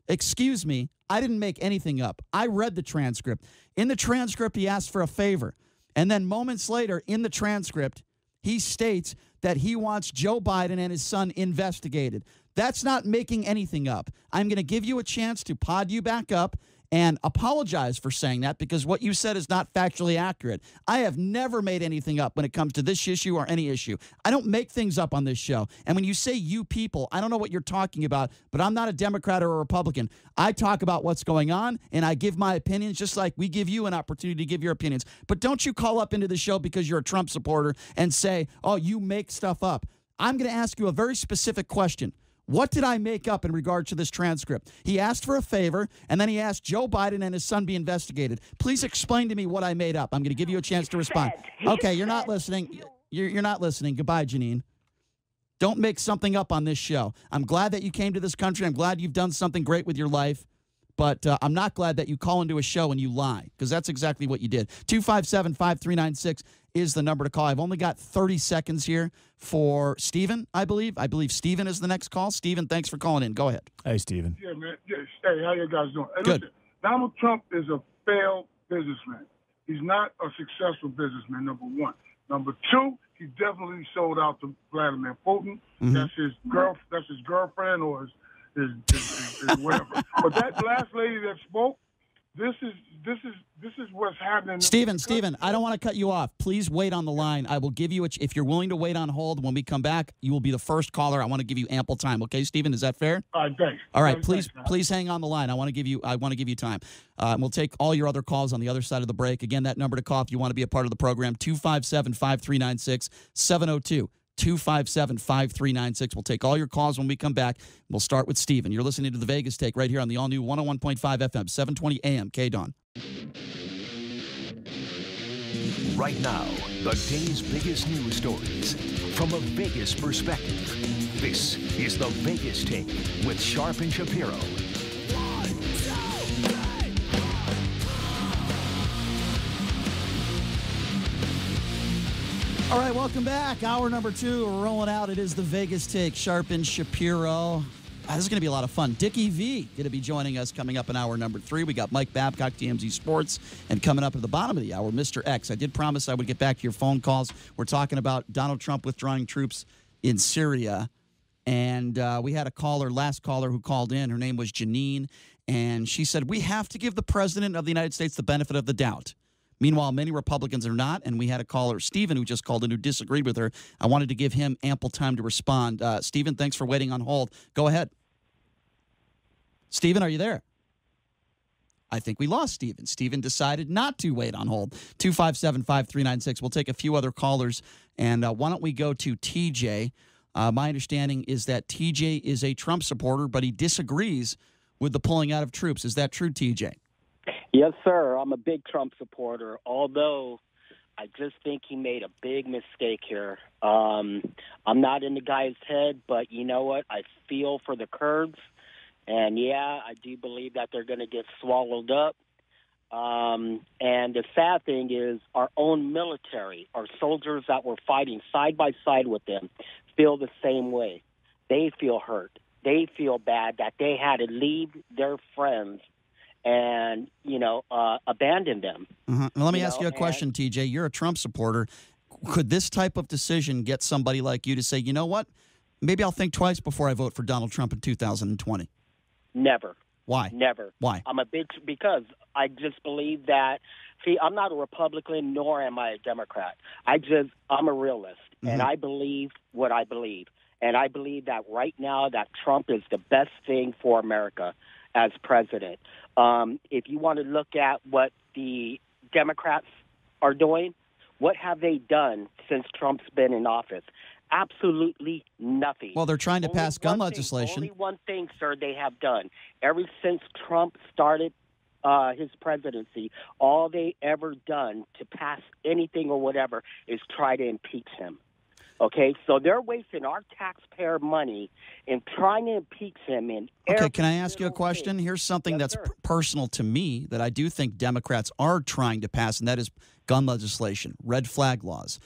Excuse me, I didn't make anything up. I read the transcript. In the transcript, he asked for a favor. And then moments later, in the transcript, he states that he wants Joe Biden and his son investigated. That's not making anything up. I'm going to give you a chance to pod you back up and apologize for saying that, because what you said is not factually accurate. I have never made anything up when it comes to this issue or any issue. I don't make things up on this show. And when you say you people, I don't know what you're talking about, but I'm not a Democrat or a Republican. I talk about what's going on, and I give my opinions just like we give you an opportunity to give your opinions. But don't you call up into the show because you're a Trump supporter and say, oh, you make stuff up. I'm going to ask you a very specific question. What did I make up in regard to this transcript? He asked for a favor, and then he asked Joe Biden and his son be investigated. Please explain to me what I made up. I'm going to give you a chance to respond. Okay, you're not listening. You're not listening. Goodbye, Janine. Don't make something up on this show. I'm glad that you came to this country. I'm glad you've done something great with your life. But I'm not glad that you call into a show and you lie, because that's exactly what you did. 257-5396 is the number to call. I've only got 30 seconds here for Stephen, I believe. I believe Stephen is the next call. Stephen, thanks for calling in. Go ahead. Hey, Stephen. Yeah, man. Yeah, hey, how you guys doing? Hey, good. Listen, Donald Trump is a failed businessman. He's not a successful businessman, number one. Number two, he definitely sold out to Vladimir Putin. Mm-hmm. That's his girlfriend or his whatever. But that last lady that spoke, this is what's happening. Stephen, I don't want to cut you off. Please wait on the line. I will give you if you're willing to wait on hold. When we come back, you will be the first caller. I want to give you ample time. Okay, Stephen, is that fair? All right, thanks. All right, please hang on the line. I want to give you time. We'll take all your other calls on the other side of the break. Again, that number to call if you want to be a part of the program: 257-5396 702. 257-5396. We'll take all your calls when we come back. We'll start with Stephen. You're listening to The Vegas Take right here on the all-new 101.5 FM, 720 AM, KDAWN. Right now, the day's biggest news stories from a Vegas perspective. This is The Vegas Take with Sharp and Shapiro. All right, welcome back. Hour number 2, we're rolling out. It is the Vegas Take, Sharp and Shapiro. This is going to be a lot of fun. Dickie V going to be joining us coming up in hour number 3. We got Mike Babcock, TMZ Sports, and coming up at the bottom of the hour, Mr. X. I did promise I would get back to your phone calls. We're talking about Donald Trump withdrawing troops in Syria, and we had last caller who called in. Her name was Janine, and she said, we have to give the president of the United States the benefit of the doubt. Meanwhile, many Republicans are not, and we had a caller, Stephen, who just called in, who disagreed with her. I wanted to give him ample time to respond. Stephen, thanks for waiting on hold. Go ahead. Stephen, are you there? I think we lost Stephen. Stephen decided not to wait on hold. 257-5396. We'll take a few other callers, and why don't we go to TJ? My understanding is that TJ is a Trump supporter, but he disagrees with the pulling out of troops. Is that true, TJ? Yes, sir. I'm a big Trump supporter, although I just think he made a big mistake here. I'm not in the guy's head, but you know what? I feel for the Kurds, and yeah, I do believe that they're going to get swallowed up. And the sad thing is our own military, our soldiers that were fighting side by side with them, feel the same way. They feel hurt. They feel bad that they had to leave their friends and, abandon them. Now, let me ask you a question, TJ. You're a Trump supporter. Could this type of decision get somebody like you to say, you know what, maybe I'll think twice before I vote for Donald Trump in 2020? Never. Why? Never. Why? Because I just believe that, I'm not a Republican, nor am I a Democrat. I'm a realist, and I believe what I believe. And I believe that right now that Trump is the best thing for America as president. If you want to look at what the Democrats are doing, what have they done since Trump's been in office? Absolutely nothing. Well, they're trying to pass gun legislation. Only one thing, sir, they have done. Ever since Trump started his presidency, all they ever done to pass anything or whatever is try to impeach him. Okay, so they're wasting our taxpayer money in trying to impeach him in. Okay, can I ask you a question? Here's something that's personal to me that I do think Democrats are trying to pass, and that is gun legislation, red flag laws.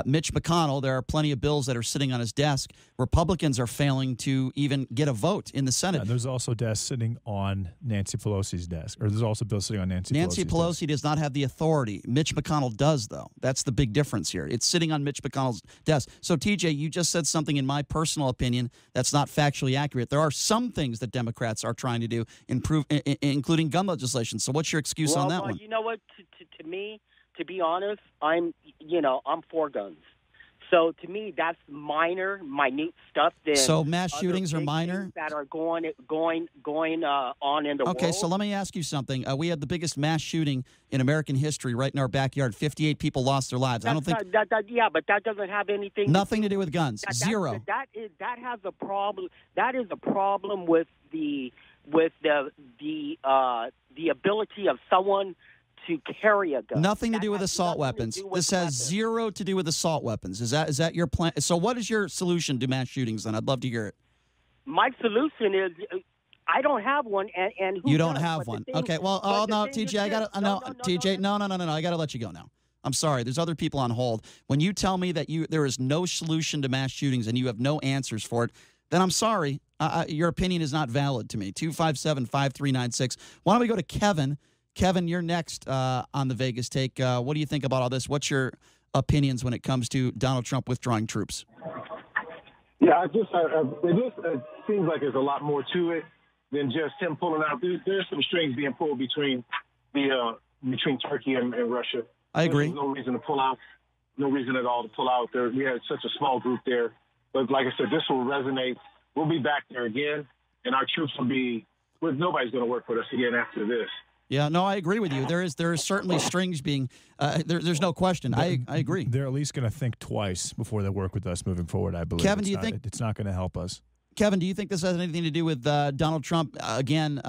Mitch McConnell, there are plenty of bills that are sitting on his desk. Republicans are failing to even get a vote in the Senate. There's also desks sitting on Nancy Pelosi's desk, or there's also bills sitting on Nancy Pelosi desk. does not have the authority. Mitch McConnell does, though. That's the big difference here. It's sitting on Mitch McConnell's desk. So, TJ, you just said something, in my personal opinion, that's not factually accurate. There are some things that Democrats are trying to do, including gun legislation. So what's your excuse on that one? You know what? To me, to be honest, I'm for guns. So to me, that's minute stuff. So mass shootings are minor that are going on in the world. Okay, so let me ask you something. We had the biggest mass shooting in American history right in our backyard. 58 people lost their lives. I don't think but that doesn't have nothing to do with guns. Zero. That has a problem. That is a problem with the ability of someone to carry a gun. Nothing to do with assault weapons. This has zero to do with assault weapons. Is that your plan? So what is your solution to mass shootings then? I'd love to hear it. My solution is I don't have one, and you don't have one. Okay. Well, no, TJ, I got to no, TJ, no. I got to let you go now. I'm sorry. There's other people on hold. When you tell me that there is no solution to mass shootings and you have no answers for it, then I'm sorry. Your opinion is not valid to me. 257-5396. Why don't we go to Kevin? Kevin, you're next on the Vegas Take. What do you think about all this? What's your opinions when it comes to Donald Trump withdrawing troops? Yeah, it seems like there's a lot more to it than just him pulling out. There's some strings being pulled between Turkey and Russia. I agree. There's no reason to pull out. No reason at all to pull out. We had such a small group there. But like I said, this will resonate. We'll be back there again, and our troops will be – nobody's going to work with us again after this. Yeah, no, I agree with you. There is certainly strings being there's no question. I agree. They're at least going to think twice before they work with us moving forward, I believe. Kevin, do you think it's not going to help us? Kevin, do you think this has anything to do with Donald Trump again?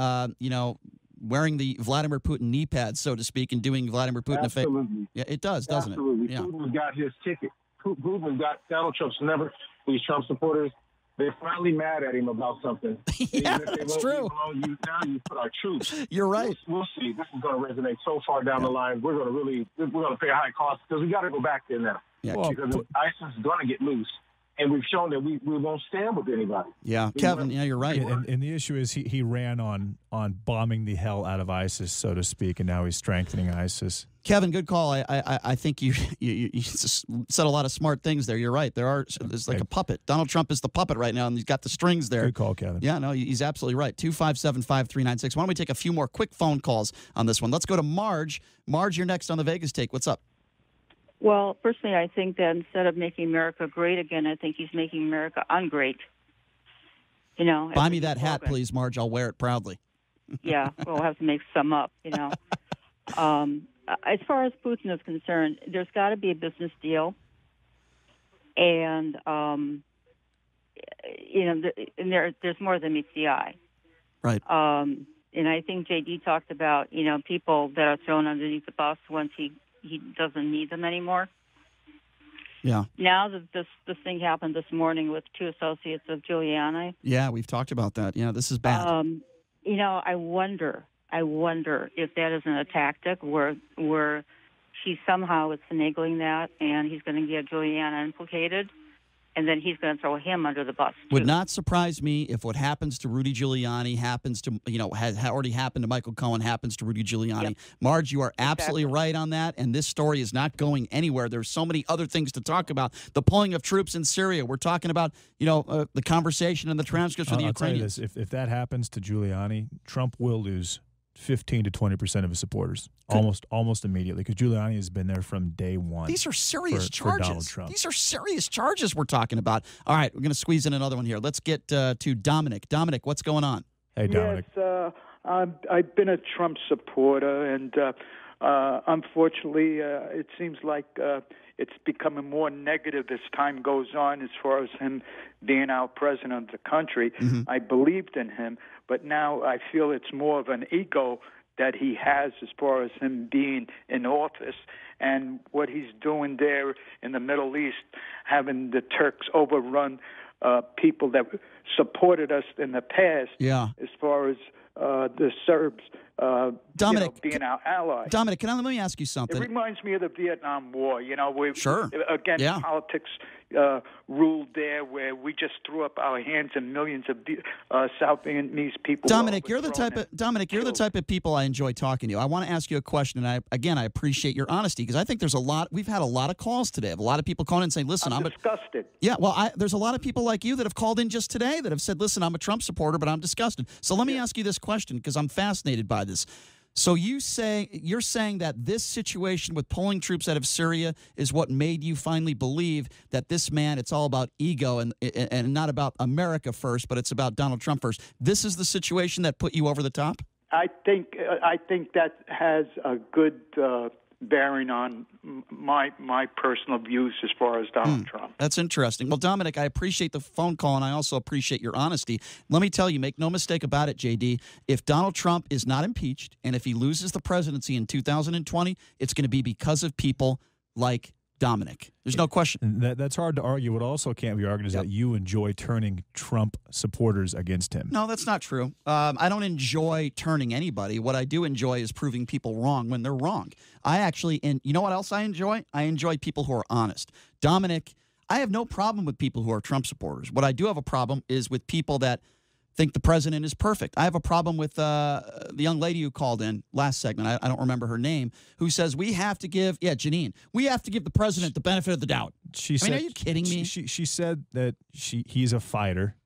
Wearing the Vladimir Putin knee pads, so to speak, and doing Vladimir Putin a favor. Yeah, it does, doesn't it? Absolutely. Yeah. Putin's got his ticket. Putin's got Donald Trump's never. These Trump supporters, they're finally mad at him about something. Yeah, that's true. Now you put our troops. You're right. We'll see. This is going to resonate so far down the line. We're going to pay a high cost because we got to go back there now. Yeah, because ISIS is going to get loose. And we've shown that we won't stand with anybody. Yeah, Kevin, you're right. And the issue is he ran on bombing the hell out of ISIS, so to speak, and now he's strengthening ISIS. Kevin, good call. I think you said a lot of smart things there. You're right. There's like a puppet. Donald Trump is the puppet right now, and he's got the strings there. Good call, Kevin. Yeah, no, he's absolutely right. 257-5396. Why don't we take a few more quick phone calls on this one? Let's go to Marge. Marge, you're next on the Vegas Take. What's up? Well, personally, I think that instead of making America great again, I think he's making America ungreat. Buy me that hat, please, Marge. I'll wear it proudly. Yeah, we'll have to make some up, As far as Putin is concerned, there's got to be a business deal. And, there's more than meets the eye. Right. And I think J.D. talked about, people that are thrown underneath the bus once he he doesn't need them anymore. Yeah. Now that this thing happened this morning with 2 associates of Giuliani. Yeah, we've talked about that. Yeah, this is bad. I wonder if that isn't a tactic where she somehow is finagling that, and he's going to get Giuliani implicated, and then he's going to throw him under the bus, too. Would not surprise me if what happens to Rudy Giuliani happens to, has already happened to Michael Cohen, happens to Rudy Giuliani. Yep. Marge, you are absolutely right on that, and this story is not going anywhere. There's so many other things to talk about. The pulling of troops in Syria. We're talking about, the conversation and the transcripts of the Ukrainians. I'll tell you this, if that happens to Giuliani, Trump will lose 15 to 20% of his supporters, almost immediately, because Giuliani has been there from day one. These are serious charges. For Donald Trump. These are serious charges we're talking about. All right, we're going to squeeze in another one here. Let's get to Dominic. Dominic, what's going on? Hey, Dominic. Yes, I've been a Trump supporter, and unfortunately, it seems like it's becoming more negative as time goes on as far as him being our president of the country. Mm-hmm. I believed in him, but now I feel it's more of an ego that he has as far as him being in office and what he's doing there in the Middle East, having the Turks overrun people that supported us in the past, as far as the Serbs Dominic, being our ally. Dominic, let me ask you something. It reminds me of the Vietnam War. Sure. Again, politics ruled there, where we just threw up our hands and millions of South Vietnamese people. Dominic, you're the type of people I enjoy talking to. I want to ask you a question, and I appreciate your honesty, because I think we've had a lot of calls today. A lot of people calling and saying, "Listen, I'm disgusted." Yeah, well, there's a lot of people like you that have called in just today that have said, "Listen, I'm a Trump supporter, but I'm disgusted." So let me ask you this question, because I'm fascinated by this. So you're saying that this situation with pulling troops out of Syria is what made you finally believe that this man, it's all about ego and not about America first, but it's about Donald Trump first. This is the situation that put you over the top? I think that has a good bearing on my personal views as far as Donald Trump. That's interesting. Well, Dominic, I appreciate the phone call, and I also appreciate your honesty. Let me tell you, make no mistake about it, JD, if Donald Trump is not impeached and if he loses the presidency in 2020, it's going to be because of people like Dominic. There's no question. That's hard to argue. What also can't be argued is that you enjoy turning Trump supporters against him. No, that's not true. I don't enjoy turning anybody. What I do enjoy is proving people wrong when they're wrong. And you know what else I enjoy? I enjoy people who are honest. Dominic, I have no problem with people who are Trump supporters. What I do have a problem is with people that think the president is perfect. I have a problem with the young lady who called in last segment. I don't remember her name, who says we have to give, Janine, we have to give the president the benefit of the doubt. Are you kidding me? She said that he's a fighter.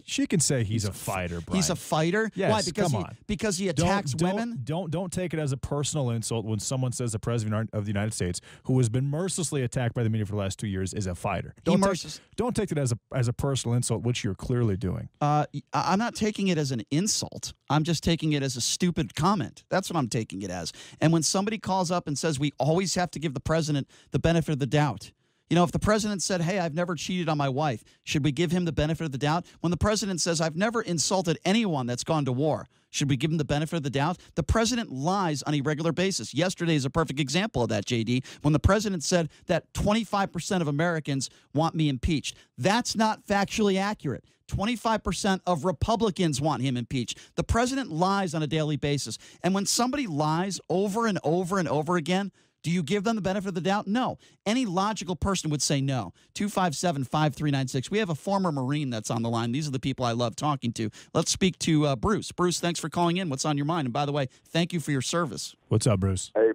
She can say he's a fighter, Brian. He's a fighter? Yes, Why? Because he attacks women? Don't take it as a personal insult when someone says the president of the United States, who has been mercilessly attacked by the media for the last 2 years, is a fighter. Don't take it as a personal insult, which you're clearly doing. I'm not taking it as an insult. I'm just taking it as a stupid comment. That's what I'm taking it as. And when somebody calls up and says we always have to give the president the benefit of the doubt, if the president said, hey, I've never cheated on my wife, should we give him the benefit of the doubt? When the president says, I've never insulted anyone that's gone to war, should we give him the benefit of the doubt? The president lies on a regular basis. Yesterday is a perfect example of that, JD, when the president said that 25% of Americans want me impeached. That's not factually accurate. 25% of Republicans want him impeached. The president lies on a daily basis. And when somebody lies over and over and over again, do you give them the benefit of the doubt? No. Any logical person would say no. 257-5396. We have a former Marine that's on the line. These are the people I love talking to. Let's speak to Bruce. Bruce, thanks for calling in. What's on your mind? And by the way, thank you for your service. What's up, Bruce? Hey,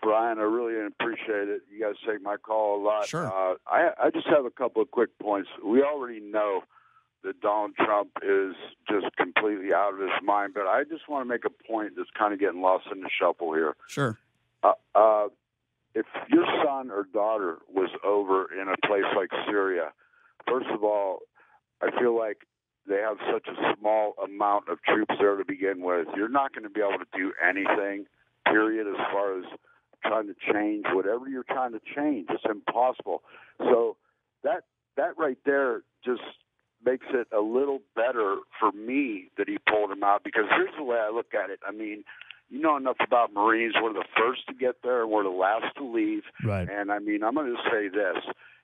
Brian, I really appreciate it. You guys take my call a lot. Sure. I just have a couple of quick points. We already know that Donald Trump is just completely out of his mind, but I just want to make a point that's kind of getting lost in the shuffle here. Sure. If your son or daughter was over in a place like Syria, first of all, I feel like they have such a small amount of troops there to begin with. You're not going to be able to do anything, period, as far as trying to change whatever you're trying to change. It's impossible. So that right there just makes it a little better for me that he pulled him out, because here's the way I look at it. I mean, you know enough about Marines. We're the first to get there, and we're the last to leave. Right. And, I mean, I'm going to say this.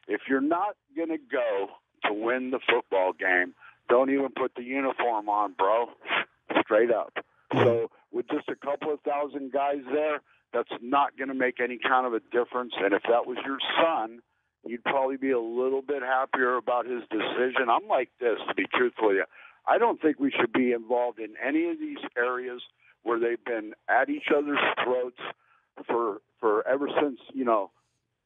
If you're not going to go to win the football game, don't even put the uniform on, bro. Straight up. So with just a couple of thousand guys there, that's not going to make any kind of a difference. And if that was your son, you'd probably be a little bit happier about his decision. I'm like this, to be truthful with you. I don't think we should be involved in any of these areas where they've been at each other's throats for ever since, you know,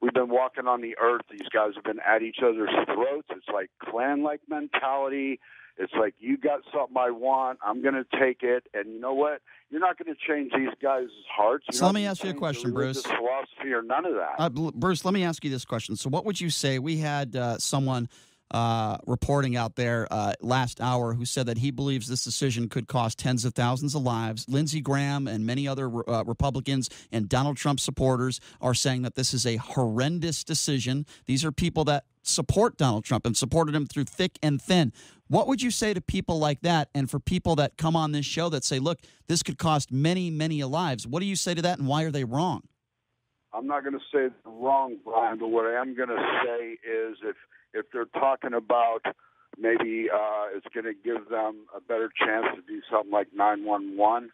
we've been walking on the earth. These guys have been at each other's throats. It's like clan-like mentality. It's like, you got something I want, I'm going to take it. And you know what? You're not going to change these guys' hearts. So let me ask you a question, Bruce. Philosophy or none of that. Bruce, let me ask you this question. So what would you say? We had someone reporting out there last hour who said that he believes this decision could cost tens of thousands of lives. Lindsey Graham and many other Republicans and Donald Trump supporters are saying that this is a horrendous decision. These are people that support Donald Trump and supported him through thick and thin. What would you say to people like that, and for people that come on this show that say, look, this could cost many, many lives? What do you say to that, and why are they wrong? I'm not going to say they're wrong, Brian, but what I am going to say is if they're talking about maybe it's going to give them a better chance to do something like 911,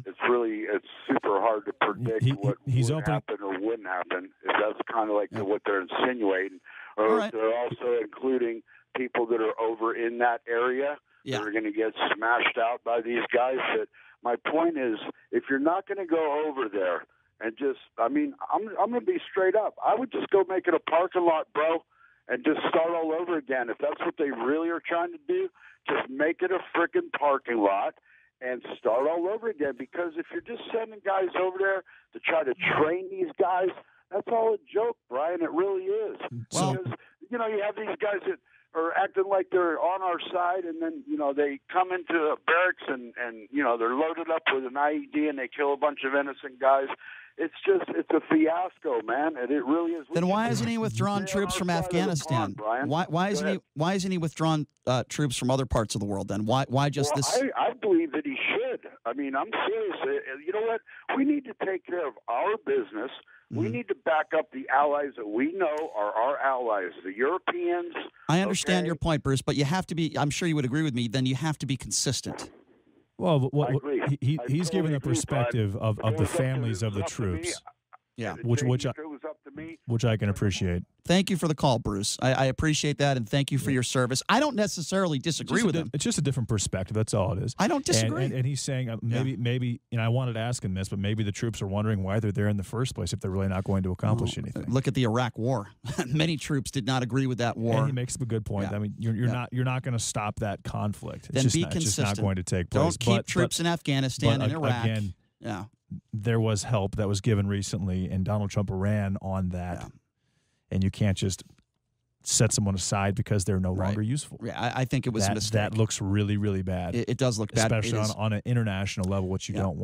it's super hard to predict what would happen or wouldn't happen. If that's kind of like what they're insinuating. Or if they're also including people that are over in that area that are going to get smashed out by these guys. But my point is, if you're not going to go over there and just, I mean, I'm going to be straight up. I would just go make it a parking lot, bro, and just start all over again. If that's what they really are trying to do, just make it a freaking parking lot and start all over again. Because if you're just sending guys over there to try to train these guys, that's all a joke, Brian. It really is. Because, you know, you have these guys that are acting like they're on our side, and then, you know, they come into barracks and you know, they're loaded up with an IED and they kill a bunch of innocent guys. It's a fiasco, man, and it really is. Then why hasn't he withdrawn troops from Afghanistan? Why isn't he withdrawn troops from other parts of the world? Then why just this? I believe that he should. I mean, I'm serious. You know what? We need to take care of our business. We need to back up the allies that we know are our allies, the Europeans. I understand your point, Bruce, but you have to be. I'm sure you would agree with me. Then you have to be consistent. Well, he's given the perspective of the families of the troops. Yeah, which I can appreciate. Thank you for the call, Bruce. I appreciate that, and thank you for your service. I don't necessarily disagree with him. It's just a different perspective. That's all it is. I don't disagree. And he's saying maybe, you know, I wanted to ask him this, but maybe the troops are wondering why they're there in the first place if they're really not going to accomplish anything. Look at the Iraq War. Many troops did not agree with that war. And he makes a good point. Yeah. I mean, you're not going to stop that conflict. Then be consistent. It's just not going to take place. Don't keep troops in Afghanistan and Iraq. Again, there was help that was given recently, and Donald Trump ran on that. And you can't just set someone aside because they're no longer useful. Yeah, I think it was a mistake. That looks really, really bad. It does look bad. Especially on an international level, which you don't want.